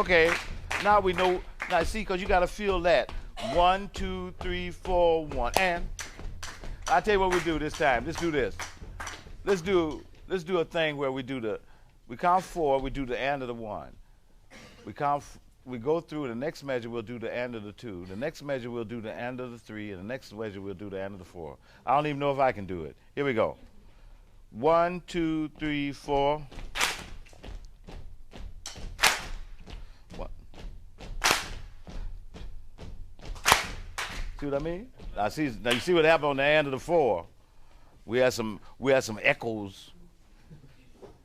Okay, now we know. Now see, because you got to feel that. 1, 2, 3, 4, 1, and I'll tell you what we do this time. Let's do this. Let's do a thing where we count 4, we do the and of the 1. We go through the next measure, we'll do the and of the 2. The next measure, we'll do the and of the 3, and the next measure, we'll do the and of the 4. I don't even know if I can do it. Here we go. 1, 2, 3, 4. What? See what I mean? Now you see what happened on the and of the 4. We had some echoes.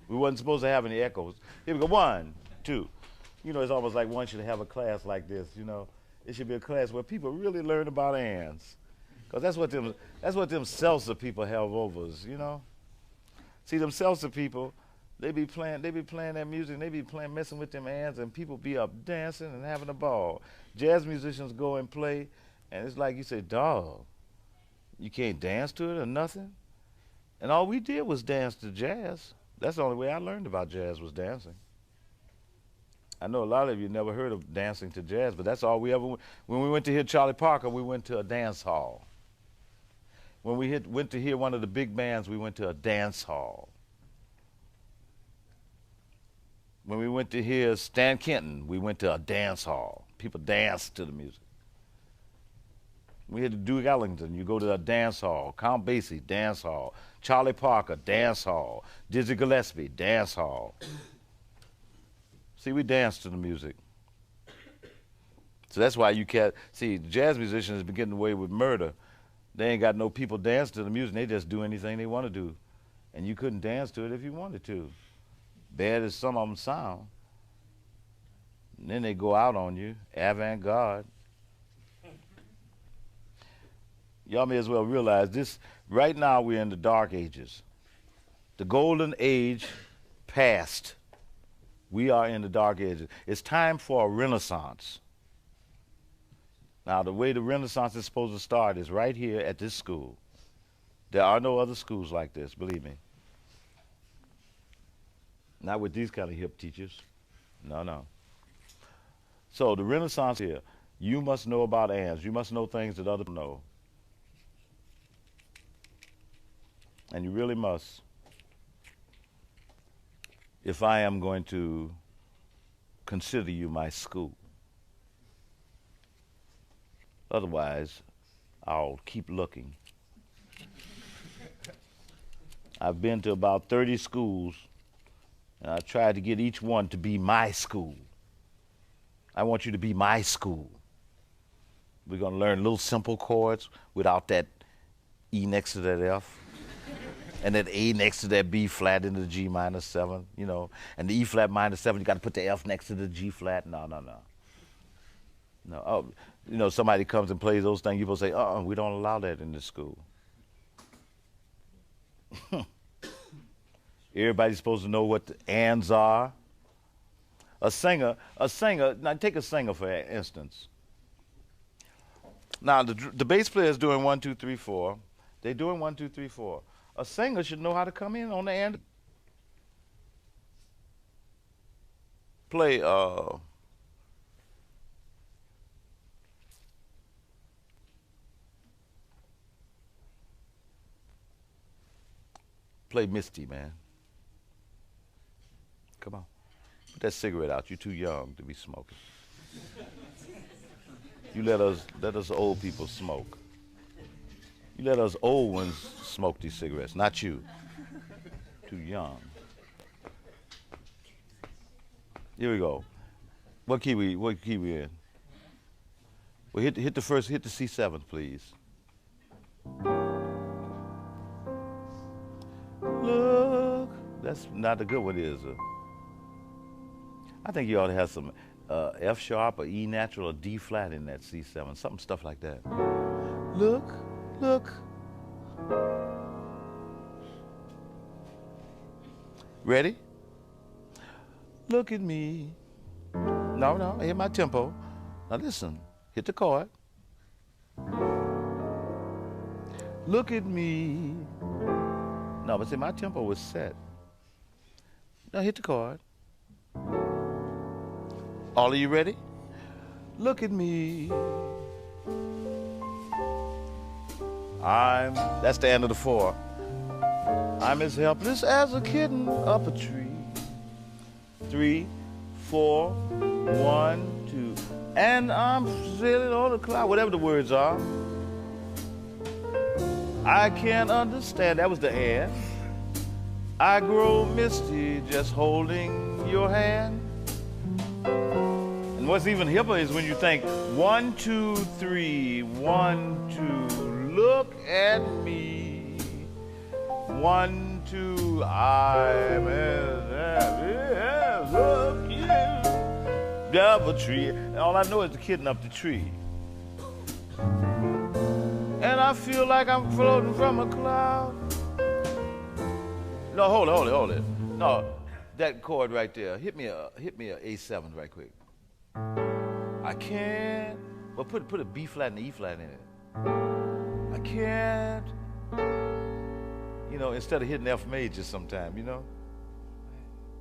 We wasn't supposed to have any echoes. Here we go. 1, 2. You know, it's almost like one should have a class like this. You know, it should be a class where people really learn about ands, because that's what them salsa people have over us. You know, see them salsa people, they be playing that music, and they be messing with them ands, and people be up dancing and having a ball. Jazz musicians go and play, and it's like you say, dog, you can't dance to it or nothing. And all we did was dance to jazz. That's the only way I learned about jazz, was dancing. I know a lot of you never heard of dancing to jazz, but that's all we ever. When we went to hear Charlie Parker, we went to a dance hall. When we went to hear one of the big bands, we went to a dance hall. When we went to hear Stan Kenton, we went to a dance hall. People danced to the music. We had to Duke Ellington, you go to a dance hall. Count Basie, dance hall. Charlie Parker, dance hall. Dizzy Gillespie, dance hall. See, we dance to the music. So that's why you can't, see, jazz musicians have been getting away with murder. They ain't got no people dance to the music. They just do anything they want to do. And you couldn't dance to it if you wanted to. Bad as some of them sound. And then they go out on you, avant-garde. Y'all may as well realize this, right now we're in the dark ages. The golden age passed. We are in the dark ages. It's time for a renaissance. Now, the way the renaissance is supposed to start is right here at this school. There are no other schools like this, believe me. Not with these kind of hip teachers. No, no. So the renaissance here, you must know about ands. You must know things that others don't know. And you really must, if I am going to consider you my school. Otherwise, I'll keep looking. I've been to about 30 schools, and I've tried to get each one to be my school. I want you to be my school. We're going to learn little simple chords without that E next to that F. And that A next to that B flat into the G minor 7, you know. And the E flat minor 7, you got to put the F next to the G flat. No, no, no. No. Oh, you know, somebody comes and plays those things, you will say, we don't allow that in this school. Everybody's supposed to know what the ands are. A singer, now take a singer for instance. Now the bass player is doing 1, 2, 3, 4. They're doing 1, 2, 3, 4. A singer should know how to come in on the end. Play play Misty, man. Come on. Put that cigarette out. You're too young to be smoking. You let us old people smoke. You let us old ones smoke these cigarettes, not you. Too young. Here we go. What key we in? Well, hit the C7, please. Look, that's not a good one, is it? I think you ought to have some F sharp or E natural or D flat in that C7, stuff like that. Look. Ready? Look at me. No, hit my tempo. Now listen, hit the chord. Look at me. No, but see, my tempo was set. Now hit the chord. All of you ready? Look at me. That's the end of the 4. I'm as helpless as a kitten up a tree. 3, 4, 1, 2. And I'm sailing on a cloud, whatever the words are. I can't understand. That was the and. I grow misty just holding your hand. And what's even hipper is when you think 1, 2, 3, 1, 2, look at me. 1, 2, I'm as happy as a kitten up a tree. And all I know is the kitten up the tree. And I feel like I'm floating from a cloud. No, hold it. No, that chord right there. Hit me a A7 right quick. I can't. Well, put a B flat and an E flat in it. I can't. You know, instead of hitting F major sometime, you know.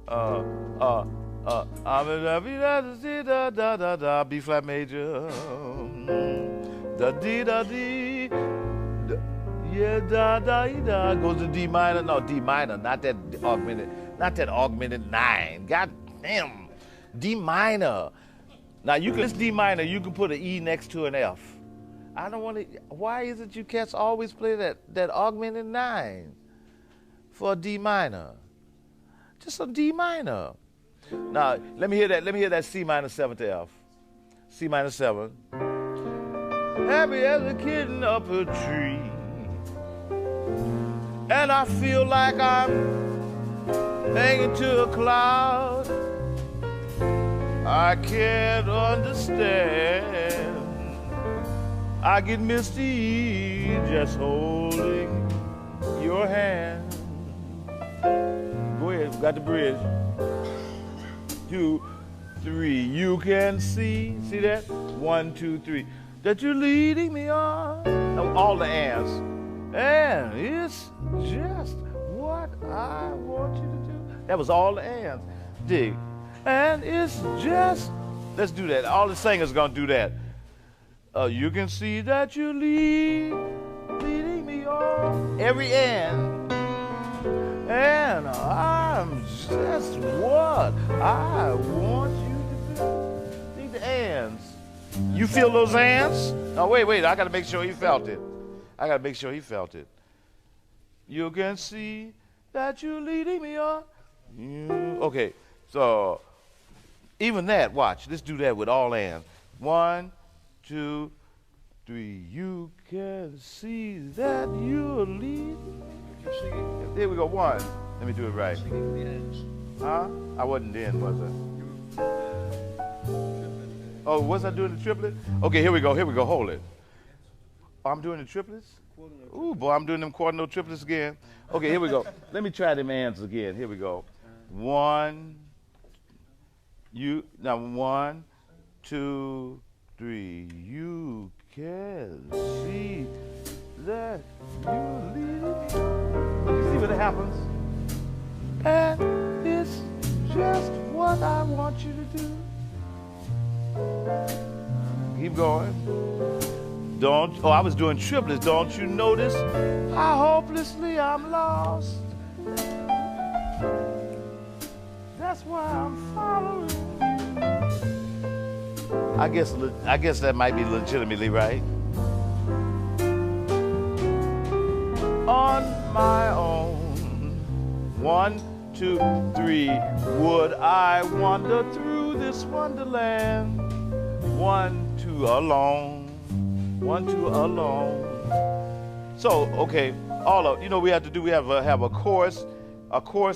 I'm in da B flat major. Da dee da dee. Yeah, da goes to D minor. No, D minor, not that augmented 9. God damn, D minor. Now this D minor, you can put an E next to an F. I don't want to. Why is it you cats always play that augmented 9 for a D minor? Just a D minor. Now let me hear that C minor 7 to F. C minor 7. Happy as a kitten up a tree. And I feel like I'm hanging to a cloud. I can't understand. I get misty just holding your hand. Go ahead, got the bridge. 2, 3, you can see that? 1, 2, 3, that you're leading me on. All the ands. And it's just what I want you to do. That was all the ands. Dig. And it's just, let's do that. All the singers gonna do that. You can see that you're leading me on. Every and. And I'm just what I want you to do. See the ands. You feel those ands? Oh, wait, I gotta make sure he felt it. You can see that you're leading me on. Okay, so even that, watch. Let's do that with all ands. 1, 2, 3. You can see that you're leading me. Here we go. 1. Let me do it right. Huh? I wasn't in, was I? Oh, was I doing the triplet? Okay, here we go. Hold it. Oh, I'm doing the triplets? Ooh, boy, I'm doing them quarter note triplets again. Okay, here we go. Let me try them ands again. Here we go. 1, 1, 2, 3. You can see that you lead me. You see what happens? And it's just what I want you to do. Keep going. I was doing triplets. Don't you notice how hopelessly I'm lost? That's why I'm following you. I guess that might be legitimately right. On my own. 1, 2, 3. Would I wander through this wonderland? 1, 2, alone. 1, 2, alone. So, okay, we have a chorus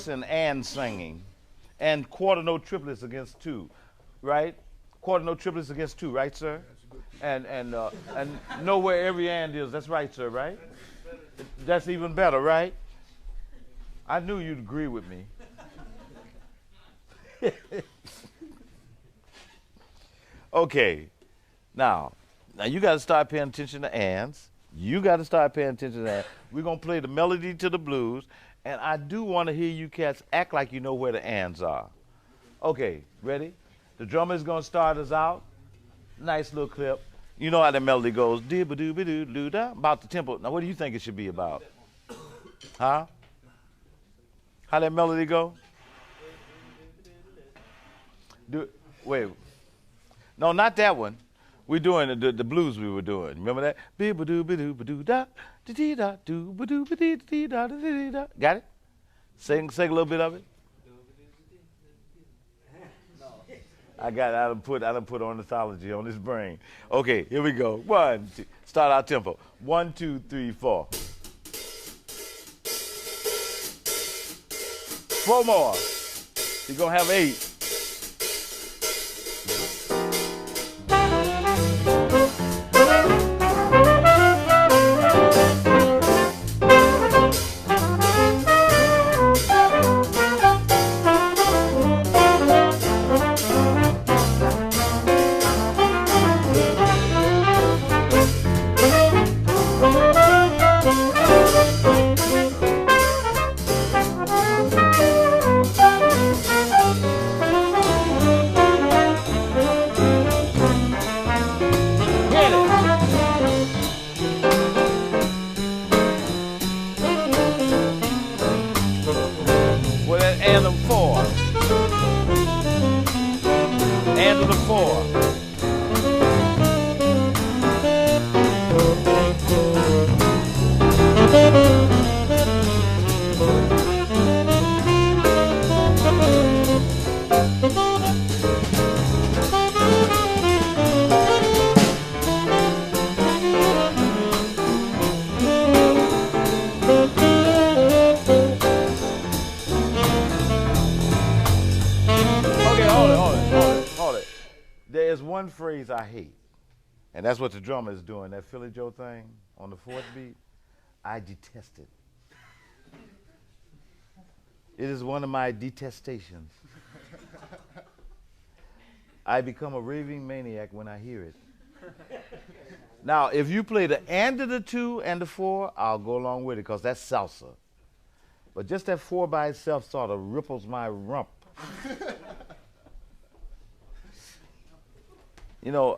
and singing, and quarter note triplets against 2, right? Quarter note triplets against 2, right, sir? And know where every and is. That's right, sir, right? That's even better, right? I knew you'd agree with me. Okay, now you got to start paying attention to ands. We're going to play the melody to the blues, and I do want to hear you cats act like you know where the ands are. Okay, ready? The drummer is going to start us out. Nice little clip. You know how the melody goes. Dee-ba-doo-ba-doo-doo-da. About the tempo. Now, what do you think it should be about? Huh? How that melody go? Wait. No, not that one. We're doing the blues we were doing. Remember that? Be-ba-doo-ba-doo-ba-doo-da. Da-dee-da-doo-ba-doo-ba-dee-da-dee-da-dee-da. Got it? Sing a little bit of it. I done put ornithology on his brain. Okay, here we go. 1, 2. Start our tempo. 1, 2, 3, 4. 4 more. You're gonna have 8. And to the 4. There's one phrase I hate, and that's what the drummer is doing, that Philly Joe thing on the 4th beat. I detest it. It is one of my detestations. I become a raving maniac when I hear it. Now, if you play the and of the 2 and the 4, I'll go along with it because that's salsa. But just that 4 by itself sort of ripples my rump. You know,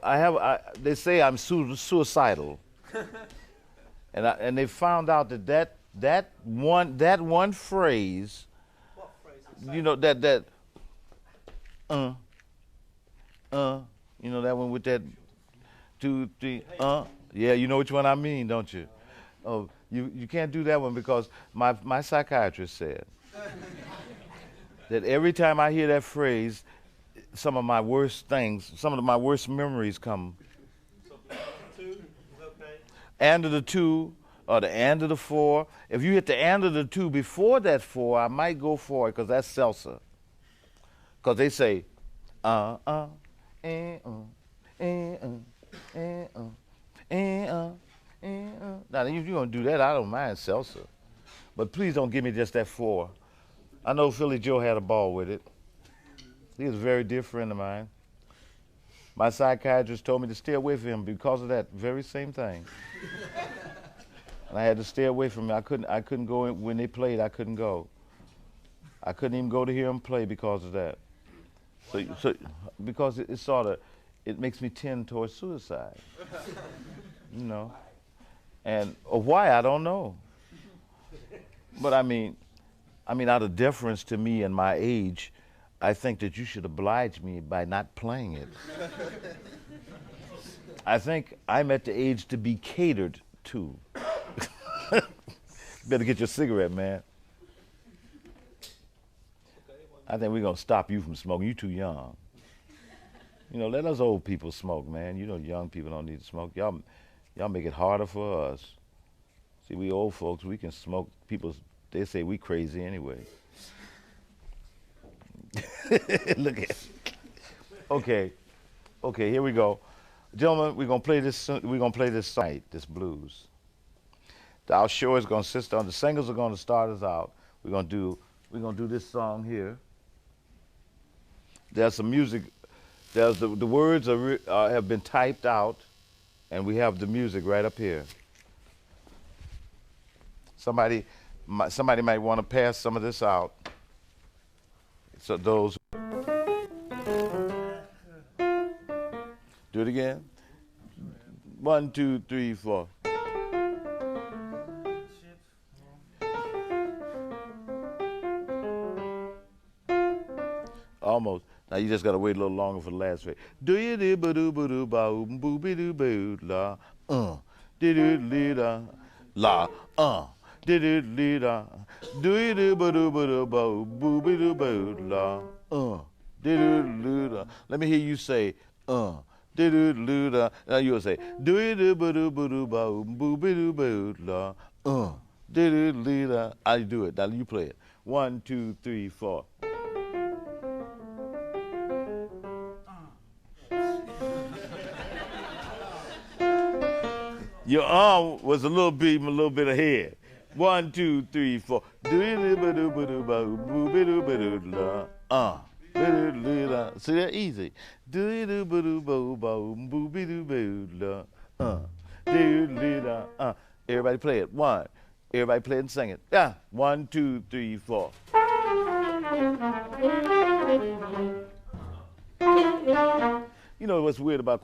they say I'm suicidal, and they found out that one phrase. What phrase? You know that you know that one with that 2, 3 yeah, you know which one I mean, don't you? Oh, you can't do that one because my psychiatrist said that every time I hear that phrase, some of my worst memories come. So 2 is okay. And of the 2 or the and of the 4. If you hit the and of the 2 before that 4, I might go for it because that's salsa. Because they say, now if you're going to do that, I don't mind salsa. But please don't give me just that 4. I know Philly Joe had a ball with it. He was a very dear friend of mine. My psychiatrist told me to stay away from him because of that very same thing. And I had to stay away from him. I couldn't go in, when they played, I couldn't go. I couldn't even go to hear him play because of that. So because it makes me tend towards suicide. You know. And why, I don't know. But I mean, out of deference to me and my age, I think that you should oblige me by not playing it. I think I'm at the age to be catered to. Better get your cigarette, man. I think we're going to stop you from smoking. You're too young. You know, let us old people smoke, man. You know, young people don't need to smoke. Y'all make it harder for us. See, we old folks, we can smoke. They say we crazy anyway. Look at it. Okay, here we go. Gentlemen, we're gonna play this song, this blues. Our show is gonna consist on, the singers are gonna start us out. We're gonna do this song here. There's some music, there's the words have been typed out, and we have the music right up here. Somebody might want to pass some of this out. So those. 1, 2, 3, 4. Almost. Now you just gotta wait a little longer for the last phrase. Do you do ba do ba do ba boo be do boo la do do da la do do da do you do ba do ba boo be do boo la do do da. Let me hear you say do do da. Now you'll say do you do ba do ba boo be do boo la do do da. I do it. Now you play it. 1, 2, 3, 4. Your arm was a little bit ahead. 1, 2, 3, 4. See that easy. Everybody play it. One. Everybody play it and sing it. Yeah. 1, 2, 3, 4. You know what's weird about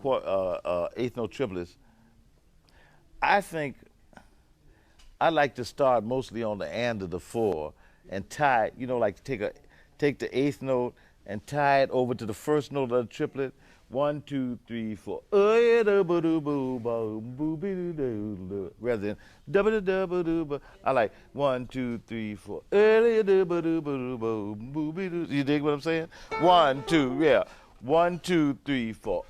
eighth note triplets? I think I like to start mostly on the and of the 4 and tie, you know, like take the eighth note and tie it over to the first note of the triplet. 1, 2, 3, 4. Rather than I like 1, 2, 3, 4. You dig what I'm saying? 1, 2, yeah. 1, 2, 3, 4.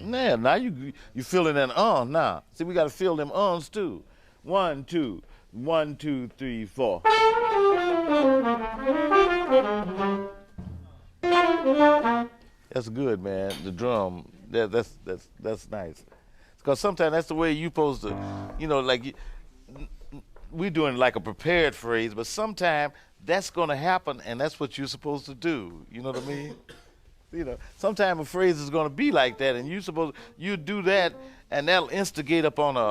Man, now you feeling that now. See, we got to feel them uns too. 1, 2, 1, 2, 3, 4. That's good, man. The drum, that's nice. Because sometimes that's the way you supposed to, you know, like we're doing like a prepared phrase, but sometimes that's going to happen, and that's what you're supposed to do. You know what I mean? You know, sometimes a phrase is going to be like that, and you do that, and that'll instigate upon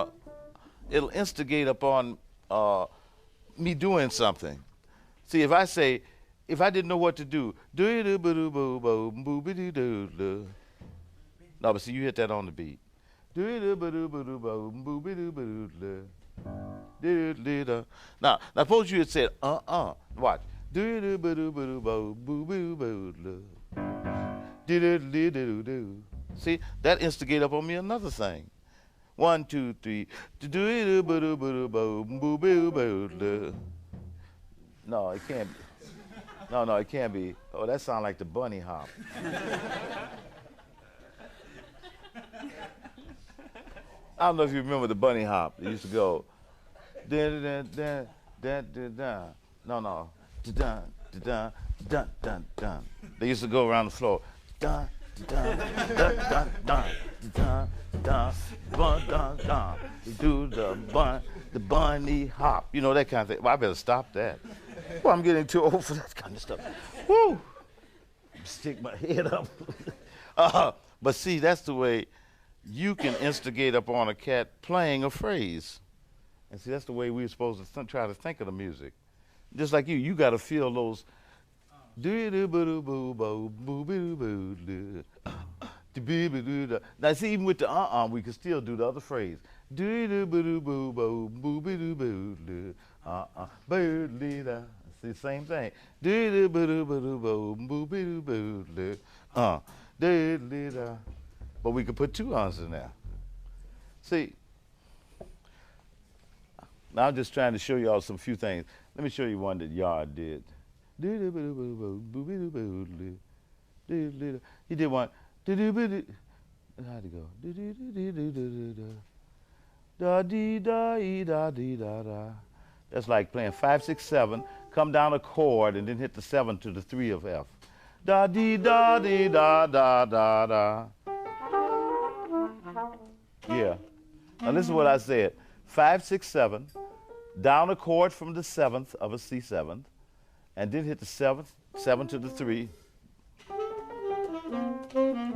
me doing something. See, if I didn't know what to do, no, but see, you hit that on the beat. Now suppose you had said watch. See, that instigate up on me another thing. 1, 2, 3. No, it can't be. No, it can't be. Oh, that sounds like the bunny hop. I don't know if you remember the bunny hop. It used to go. No. Dun. They used to go around the floor. Dun. Do the bunny hop. You know, that kind of thing. Well, I better stop that. Well, I'm getting too old for that kind of stuff. Woo! Stick my head up. But see, that's the way you can instigate upon a cat playing a phrase. And see, that's the way we're supposed to try to think of the music. Just like you got to feel those. Now, see, even with the we can still do the other phrase. See, same thing. But we could put 2 ons in there. See, now I'm just trying to show y'all some few things. Let me show you one that Yard did. He did one. How'd it go? That's like playing 5, 6, 7, come down a chord and then hit the 7 to the 3 of F. Da dee da dee da da da da. Yeah. Now listen to what I said. 5, 6, 7, down a chord from the 7th of a C7, and then hit the 7th, 7 to the 3.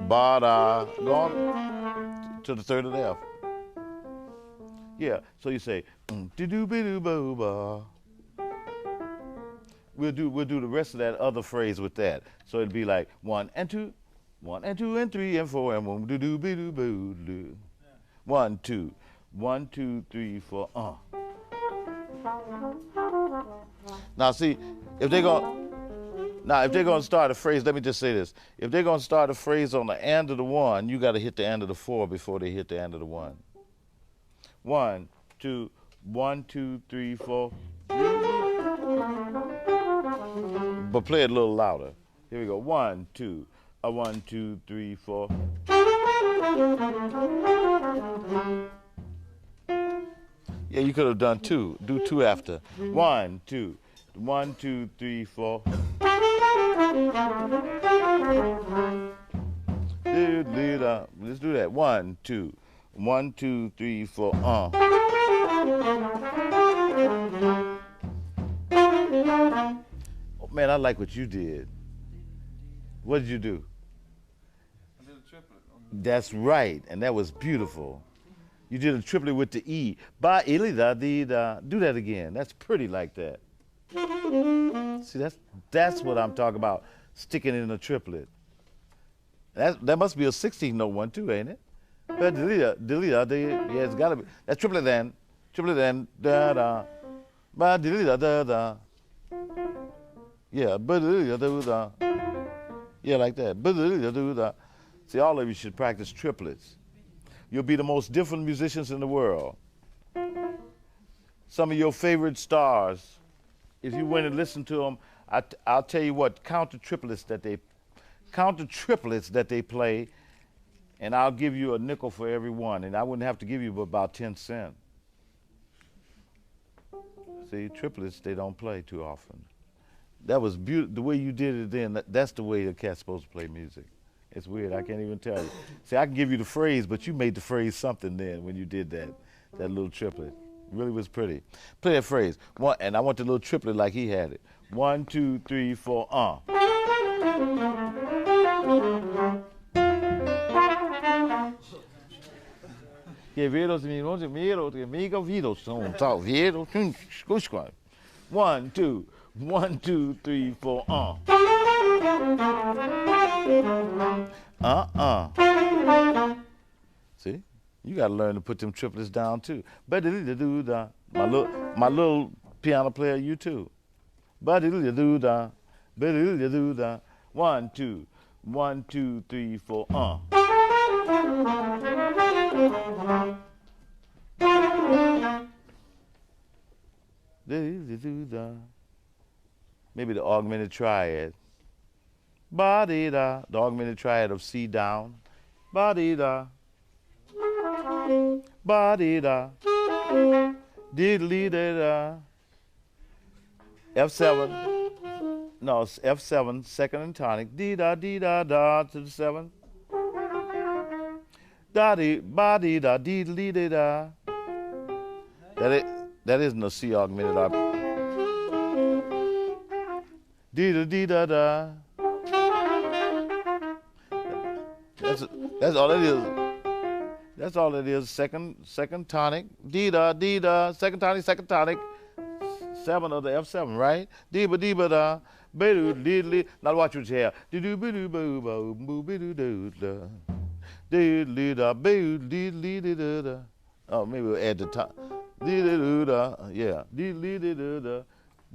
Ba da, go on to the 3rd of the F. Yeah. So you say do do be do bo ba. we'll do the rest of that other phrase with that. So it'd be like 1 and 2, 1 and 2 and 3 and 4 and 1 do do be do boo do. 1 2, 1 2 3 4. Now see, if they're gonna start a phrase, let me just say this: if they're gonna start a phrase on the end of the 1, you got to hit the end of the 4 before they hit the end of the 1. 1 2 1 2 3 4. But play it a little louder. Here we go. 1 2 1 2 3 4. Yeah, you could have done 2. Do 2 after. 1 2 1 2 3 4. Let's do that. 1 2 1 2 3 4. Oh man, I like what you did. What did you do? I did a triplet. That's right, and that was beautiful. You did a triplet with the E. Ba illy da dee da. Do that again. That's pretty like that. See, that's what I'm talking about. Sticking in a triplet. That must be a 16-note one too, ain't it? But yeah, it's gotta be. That's triplet then, da da, ba da da da. Yeah, ba da da. Yeah, like that. Ba da da. See, all of you should practice triplets. You'll be the most different musicians in the world. Some of your favorite stars, if you went and listened to them, I'll tell you what, count the triplets that they play, and I'll give you a nickel for every one, and I wouldn't have to give you but about 10 cents. See, triplets, they don't play too often. That was beautiful. The way you did it then, that's the way a cat's supposed to play music. It's weird, I can't even tell you. See, I can give you the phrase, but you made the phrase something then when you did that little triplet. It really was pretty. Play that phrase. One, and I want the little triplet like he had it. 1 2 3 4, Que veros minutos e miro que amigo vidos são tal veros cusco. 1 2 1 2 3 4, See, you got to learn to put them triplets down too. My little piano player, you too. 1 2 1 2 3 4, Maybe the augmented triad. Ba-dee-da, the augmented triad of C down. Ba-dee-da. Ba-dee-da. Diddly-da-da. F7. No, it's F7, second and tonic. Dee-da-dee-da-da to the 7. Da-dee, ba-dee-da, diddly-da-da. That isn't a C augmented arp. Dee-da-dee-da-da. That's all it is. That's all it is. Second tonic. Dee-da, dee-da. Second tonic, 7 of the F7, right? Dee-ba-dee-ba-da. Be-doo-dee-dee. Now watch what you have. Dee-doo-ba-doo-ba-boo-be-doo-doo-da. Dee-dee-da, be-doo-dee-dee-dee-da. Oh, maybe we'll add the top. Dee-dee-doo-da. Yeah. Dee-dee-dee-da.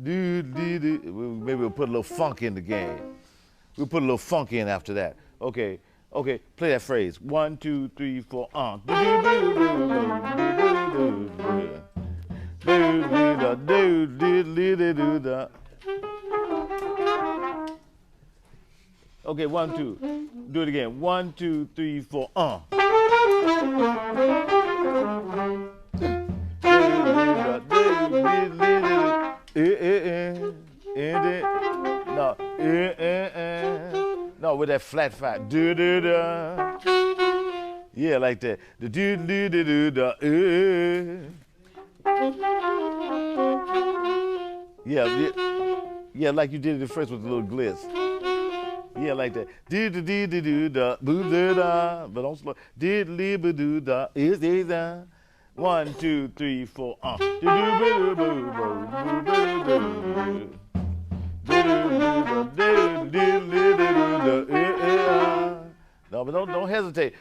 Dee-dee-dee. Maybe we'll put a little funk in the game. We'll put a little funk in after that. Okay, play that phrase. 1 2 3 4, Okay, 1 2. Do it again. 1 2 3 4, No, with that flat 5. Do-do-da. Yeah, like that. The do-do-do-do-da. Yeah, like you did it first with the little glitz. Yeah, like that. Do-do-do-do-do-da. Boo-da-da. But don't slow. Do-do-do-do-da. Is-is-da. 1 2 3 4, Do-do-do-do-do-do. No, but don't hesitate.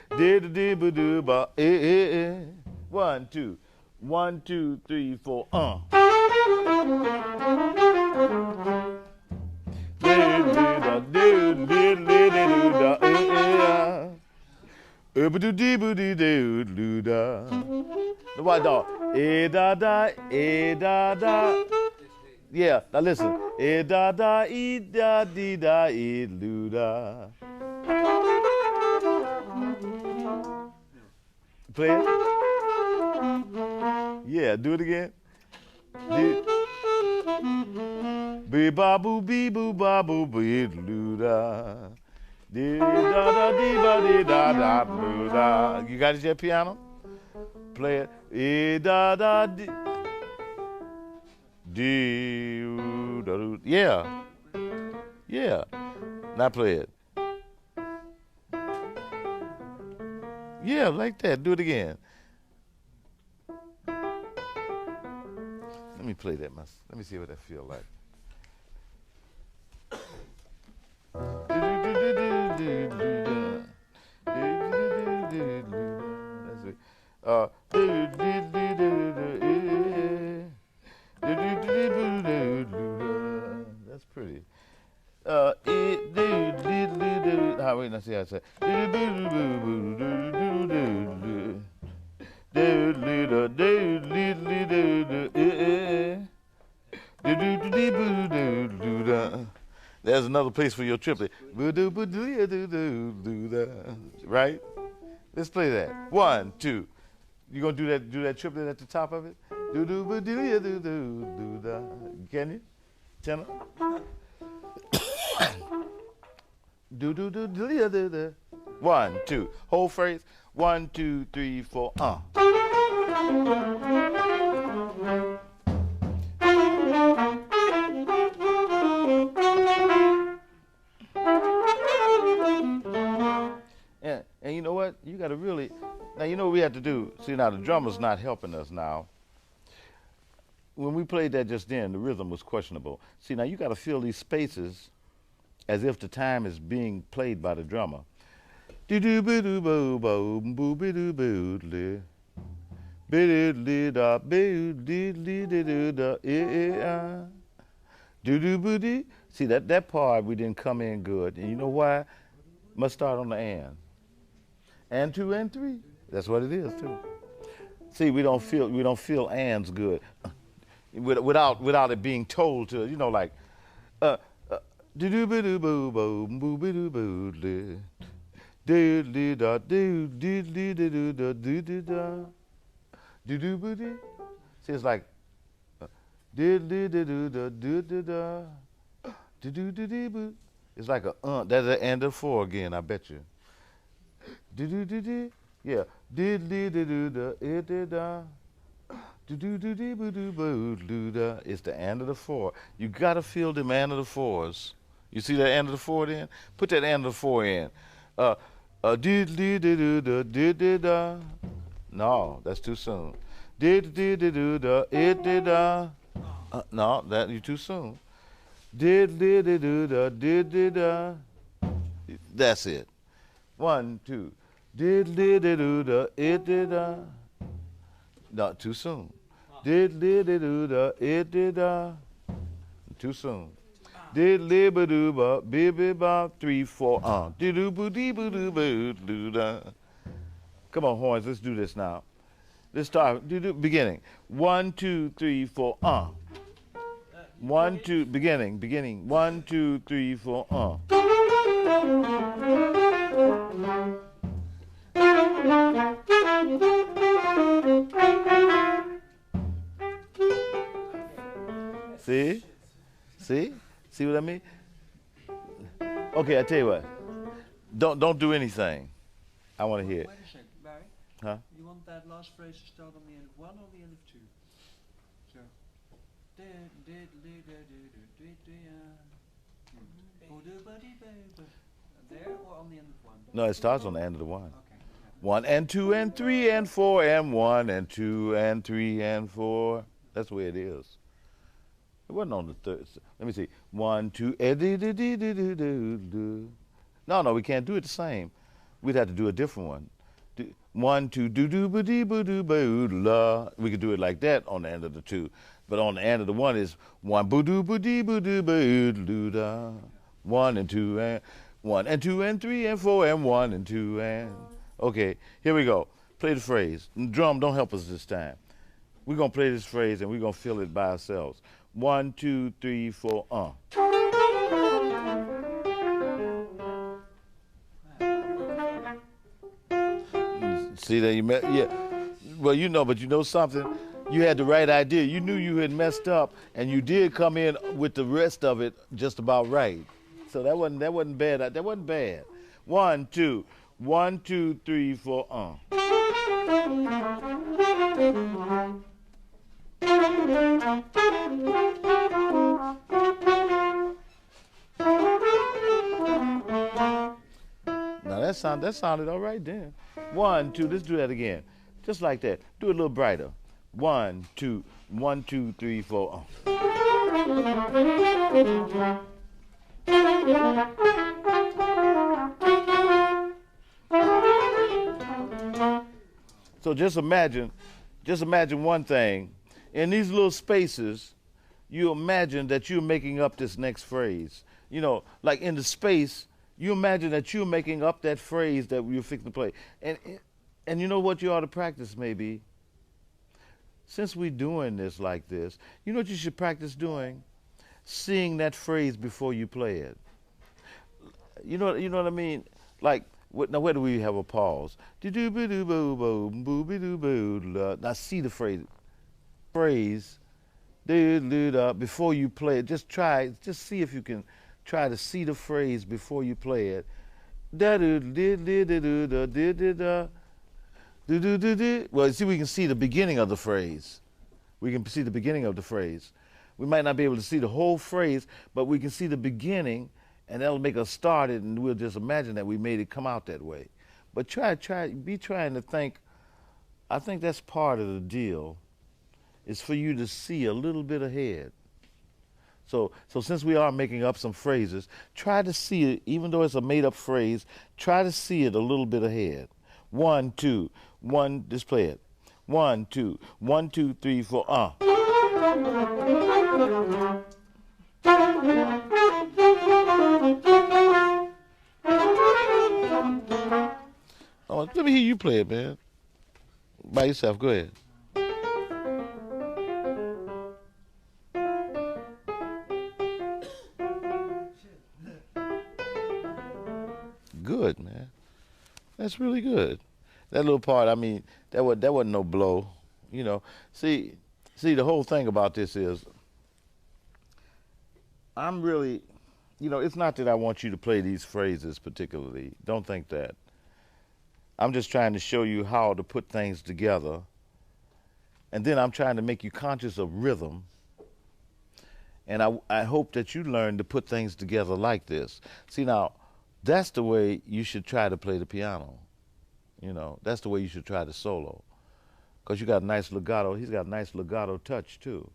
1, 2. 1, 2, 3, 4. What dog? Da da, da da. Yeah, now listen. Da da, da dee da, da. Play it. Yeah, do it again. Be ba boo ba boo be da. Dee da da dee ba dee da da da. You got it yet, piano? Play it. Da da dee. Yeah. Yeah. Now play it. Yeah, like that. Do it again. Let me play that. Let me see what that feel like. That's it. That's pretty. Wait, let's see how I say. There's another place for your triplet. Right? Let's play that. 1, 2. You gonna do that triplet at the top of it? Can you? Tenor? Do. 1, 2. Whole phrase. 1, 2, 3, 4. And you know what? You got to really. Now you know what we have to do. See, now the drummer's not helping us now. When we played that just then, the rhythm was questionable. See, now you got to fill these spaces as if the time is being played by the drummer. See, that part we didn't come in good. And you know why? Must start on the and. And 2 and 3. That's what it is too. See, we don't feel ands good without it being told to, you know, like see, it's like it's like a that's the end of 4 again, I bet you. Yeah. It's the end of the 4. You gotta feel the end of the 4s. You see that end of the 4 then? Put that end of the 4 in. No, that's too soon. No, that you too soon. That's it. 1, 2. Not too soon. Too soon. 3, 4. Come on, horns. Let's do this now. Let's start. Beginning. 1, 2, 3, 4. 1, 2. Beginning. 1, 2, 3, 4. See? See what I mean? Okay, I tell you what. Don't do anything. I want to hear it. Wait a second, Barry. Huh? You want that last phrase to start on the end of 1 or the end of 2? So. There or on the end of 1? No, it starts on the end of the 1. Okay. 1 and 2 and 3 and 4 and 1 and 2 and 3 and 4. That's the way it is. It wasn't on the third. Let me see. 1, 2, do. No, we can't do it the same. We'd have to do a different one. 1, 2, do do ba dee ba do ba la. We could do it like that on the end of the 2, but on the end of the 1 is 1 ba do ba dee ba do ba da. 1 and 2 and 1 and 2 and 3 and 4 and 1 and 2 and. Okay, here we go. Play the phrase. Drum, don't help us this time. We're gonna play this phrase and we're gonna feel it by ourselves. 1, 2, 3, 4. See that you met? Yeah. Well, but you know something? You had the right idea. You knew you had messed up, and you did come in with the rest of it just about right. So that wasn't bad. That wasn't bad. 1, 2, 1, 2, 3, 4. Now that sounded all right then. 1, 2. Let's do that again, just like that. Do it a little brighter. 1, 2, 1, 2, 3, 4. So just imagine one thing. In these little spaces, you imagine that you're making up this next phrase. Like in the space, you imagine that you're making up that phrase that you're fixing to play. And you know what you ought to practice maybe? Since we're doing this like this, you know what you should practice doing? Seeing that phrase before you play it. You know what I mean? Like, now where do we have a pause? Now see the phrase before you play it. Just see if you can try to see the phrase before you play it. Well, see, we can see the beginning of the phrase. We can see the beginning of the phrase. We might not be able to see the whole phrase, but we can see the beginning, and that'll make us start it, and we'll just imagine that we made it come out that way. But be trying to think. I think that's part of the deal, is for you to see a little bit ahead. So since we are making up some phrases, try to see it, even though it's a made-up phrase, try to see it a little bit ahead. 1, 2, 1, just play it. 1, 2, 1, 2, 3, 4, Oh, let me hear you play it, man. By yourself, go ahead. Good, man. That's really good. That little part, I mean, that wasn't no blow, See, the whole thing about this is, I'm really, it's not that I want you to play these phrases particularly. Don't think that. I'm just trying to show you how to put things together. And then I'm trying to make you conscious of rhythm. And I hope that you learn to put things together like this. See, now, that's the way you should try to play the piano. That's the way you should try to solo. Because you got a nice legato. He's got a nice legato touch, too.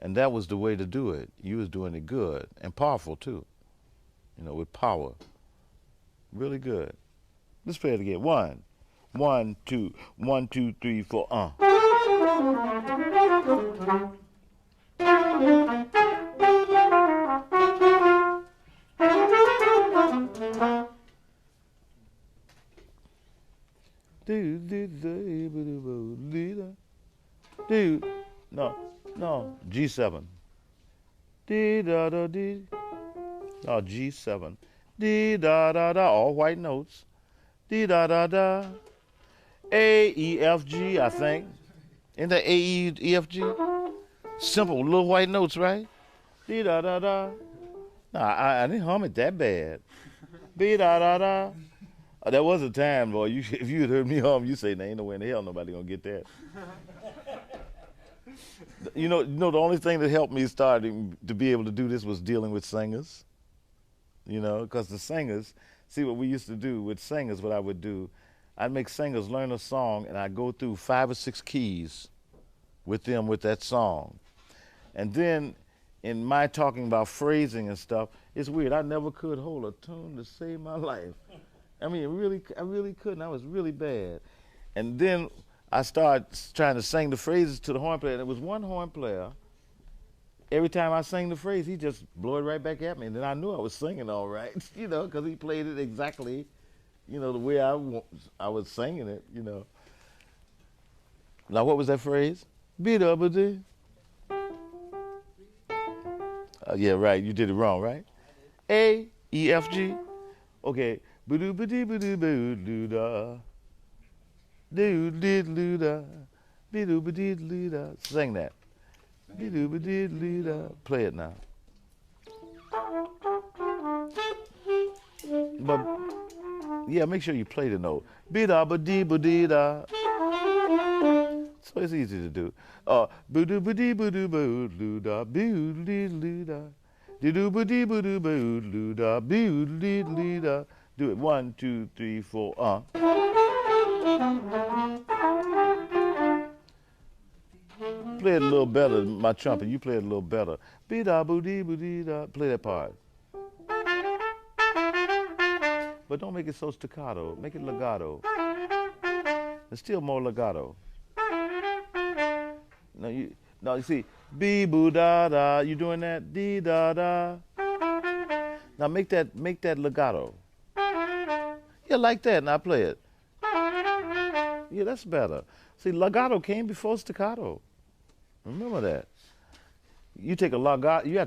And that was the way to do it. You was doing it good and powerful, too. With power. Really good. Let's play it again. 1, 1, 2, 1, 2, 3, 4, No, G7. No, G7. All white notes. A, E, F, G, I think. Isn't that A, E, F, G? Simple little white notes, right? No, I didn't hum it that bad. There was a time, boy, if you had heard me hum, you say, there ain't no way in the hell nobody gonna get that. The only thing that helped me starting to be able to do this was dealing with singers. Because the singers, see what we used to do with singers, what I would do, I'd make singers learn a song, and I'd go through 5 or 6 keys with them with that song. And then in my talking about phrasing and stuff, it's weird. I never could hold a tune to save my life. I mean, I really couldn't. I was really bad. And then I started trying to sing the phrases to the horn player, and it was one horn player. Every time I sang the phrase, he just blew it right back at me, and then I knew I was singing all right, you know, because he played it exactly, you know, the way I was singing it, you know. Now, what was that phrase? B-double-D. Yeah, right. You did it wrong, right? A, E, F, G. Okay. Ba-doo-ba-dee-ba-doo-ba-doo-da. Do-did-doo-da. Be-doo-ba-dee-doo-da. Sing that. Be-doo-ba-dee-doo-da. Play it now. But, yeah, make sure you play the note. Be-da-ba-dee-ba-dee-da. So it's easy to do. Boo-doo-ba-dee-ba-doo-ba-doo-da. Boo-dee-doo-da. Do-do-ba-dee-ba-doo-ba-doo-da. Boo-dee-doo-da. Do it. 1, 2, 3, 4. Play it a little better, my trumpet. You play it a little better. Be-da-boo-dee-boo-dee-da. Play that part. But don't make it so staccato. Make it legato. There's still more legato. No, you see, be-boo-da-da. You doing that? Dee-da-da. Now make that legato. Yeah, like that. Now play it. Yeah, that's better. See, legato came before staccato. Remember that. You have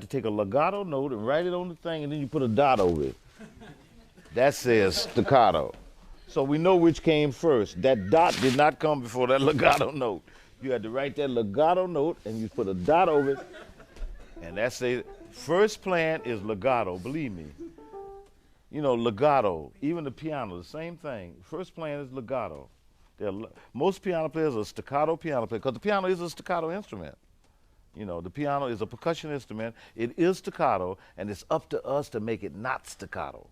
to take a legato note and write it on the thing, and then you put a dot over it. That says staccato. So we know which came first. That dot did not come before that legato note. You had to write that legato note, and you put a dot over it, and that's the first plan is legato. Believe me. You know, legato. Even the piano, the same thing. First plan is legato. Most piano players are staccato piano players because the piano is a staccato instrument. You know, the piano is a percussion instrument. It is staccato, and it's up to us to make it not staccato.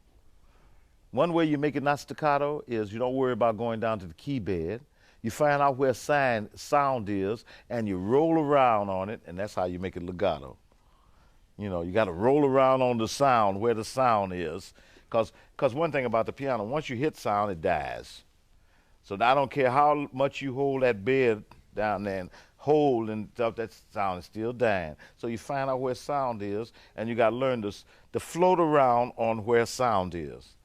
One way you make it not staccato is you don't worry about going down to the key bed. You find out where sound is, and you roll around on it, and that's how you make it legato. You know, you got to roll around on the sound, where the sound is, because one thing about the piano, once you hit sound, it dies. So I don't care how much you hold that bed down there and hold and stuff, that sound is still dying. So you find out where sound is, and you got to learn to float around on where sound is.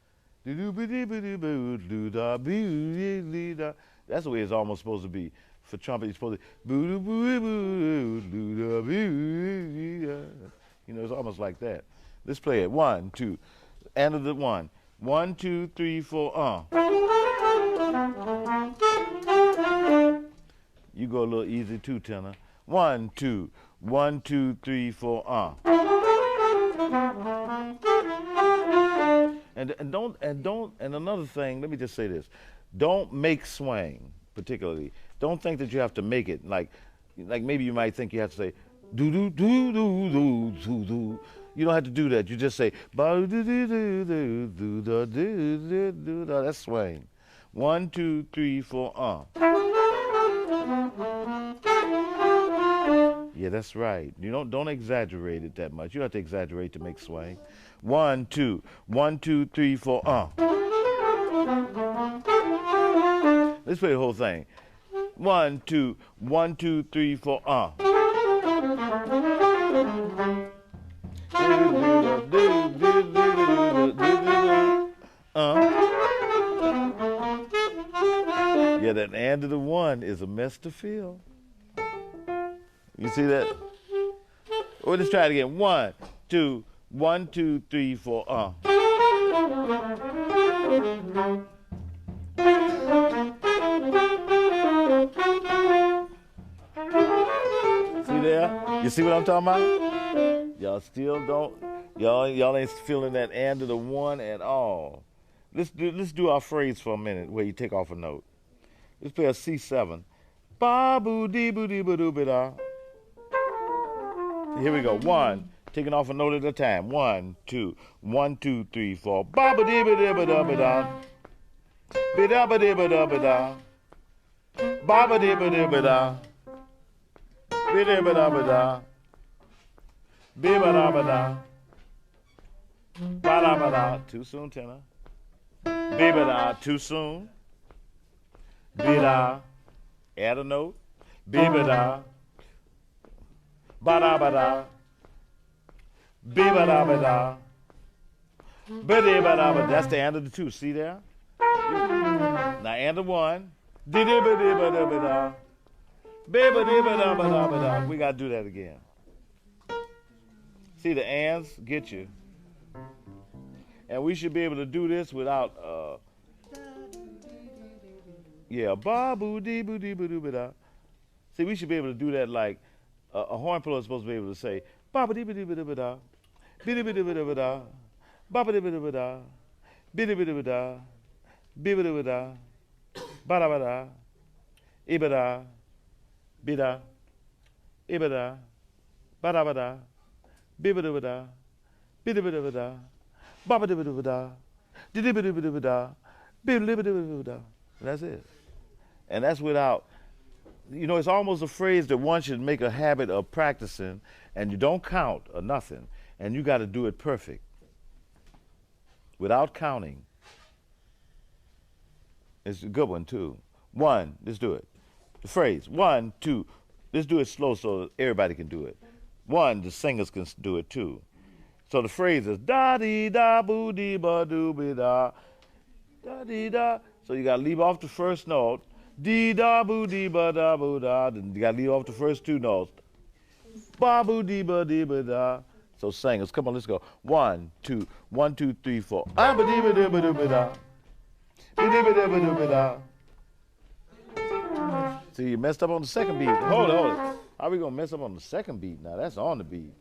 That's the way it's almost supposed to be. For trumpet, it's supposed to you know, it's almost like that. Let's play it. 1, 2. End of the 1. 1, 2, 3, 4. You go a little easy too, tenor. 1, 2. 1, 2, 3, 4. And another thing, let me just say this. Don't make swing, particularly. Don't think that you have to make it like maybe you might think you have to say do do do do do do do. You don't have to do that. You just say ba do do do do do do do do. That's swing. 1, 2, 3, 4. Yeah, that's right. You don't exaggerate it that much. You don't have to exaggerate to make swing. 1, 2. 1, 2, 3, 4. Let's play the whole thing. 1, 2. 1, 2, 3, 4. Yeah, that end of the 1 is a mess to feel. You see that? Well, let's try it again. 1, 2. 1, 2, 3, 4. See there? You see what I'm talking about? Y'all still don't. Y'all ain't feeling that end of the 1 at all. Let's do our phrase for a minute where you take off a note. Let's play a C7. Ba boo dee boo dee boo doo ba da. Here we go. 1, taking off a note at a time. 1, 2. 1, 2, 3, 4. Ba ba dee ba dee ba da ba da. Ba da ba dee ba da ba da. Ba ba dee ba dee ba da. Ba dee ba da ba da. Be-ba-da-ba-da. Ba-da-ba-da. Too soon, tenor. Be-ba-da. Too soon. Be-da. Add a note. Be-ba-da. Ba-da-ba-da. Be-ba-da-ba-da. Ba-da-ba-da-ba. That's the end of the two. See there? Now end of one. Di-di-ba-di-ba-da-ba-da. Be-ba-di-ba-da-ba-da-ba-da. We got to do that again. See, the ands get you. And we should be able to do this without, ba-boo-dee-boo-dee-boo-dee-ba-da. See, we should be able to do that like a horn player is supposed to be able to say, ba-ba-dee-ba-dee-ba-da-ba-da, bee-dee-ba-dee-ba-da-ba-da, ba-ba-dee-ba-dee-ba-da, bee-dee-ba-dee-ba-da, bee-ba-dee-ba-da, ba-da-ba-da, e-ba-da, be-da, e-ba-da, ba-da-ba-da, be-ba-dee-ba-da, bee-dee-ba-dee-ba-da, ba-ba-dee-ba-dee-ba-da, dee-dee-ba-dee-ba-dee-ba-da, bee-dee-ba-dee-ba-dee-ba-da. That's it. And that's without, it's almost a phrase that one should make a habit of practicing, and you don't count or nothing, and you got to do it perfect without counting. It's a good one, too. One, let's do it. The phrase, 1, 2. Let's do it slow so everybody can do it. One, the singers can do it, too. So the phrase is da-dee-da-boo-dee-ba-doo-be-da, da-dee-da. So you got to leave off the first note. Dee-da-boo-dee-ba-da-boo-da. Then you got to leave off the first two notes. Ba-boo-dee-ba-dee-ba-da. So singers, come on, let's go. 1, 2, 1, 2, 3, 4. Ah-ba-dee-ba-dee-ba-doo-be-da. Dee-dee-ba-dee-ba-doo-be-da. See, you messed up on the second beat. Hold it. How are we going to mess up on the second beat now? That's on the beat.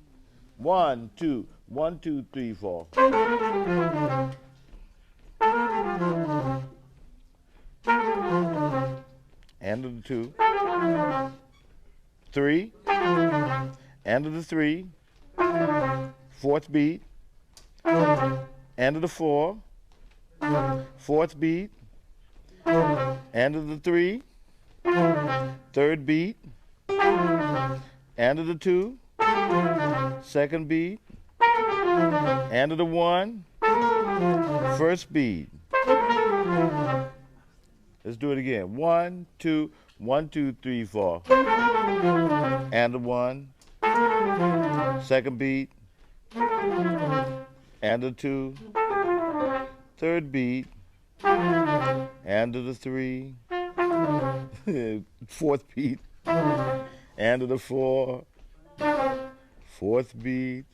1, 2, 1, 2, 3, 4. End of the 2. 3. End of the 3. Fourth beat. End of the 4. Fourth beat. End of the 3. Third beat. End of the 2. Second beat. End of the 1. First beat. Let's do it again. 1, 2, 1, 2, 3, 4. And the 1. Second beat. And the 2. Third beat. And the 3. Fourth beat. And the 4. Fourth beat.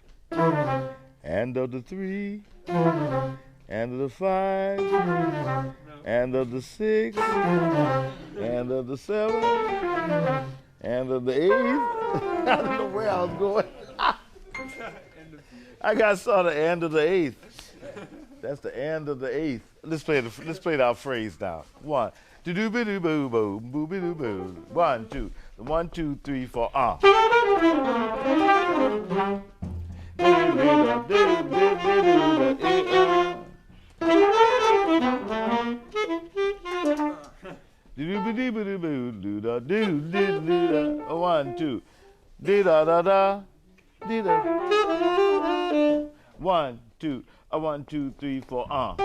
And of the 3. And of the 5. And of the 6. And of the 7. And of the 8. I don't know where I was going. I saw the end of the 8th. That's the end of the 8th. Let's play our phrase now. 1. Do-do-be-do-boo-boo, boo-be-do-boo. 1, 2. 1, 2, 3, 4. Do-do-be-do-be-do-boo, 1, 2. Dee-da-da-da. Dee-da. 1, 2. 1, 2, 3, 4.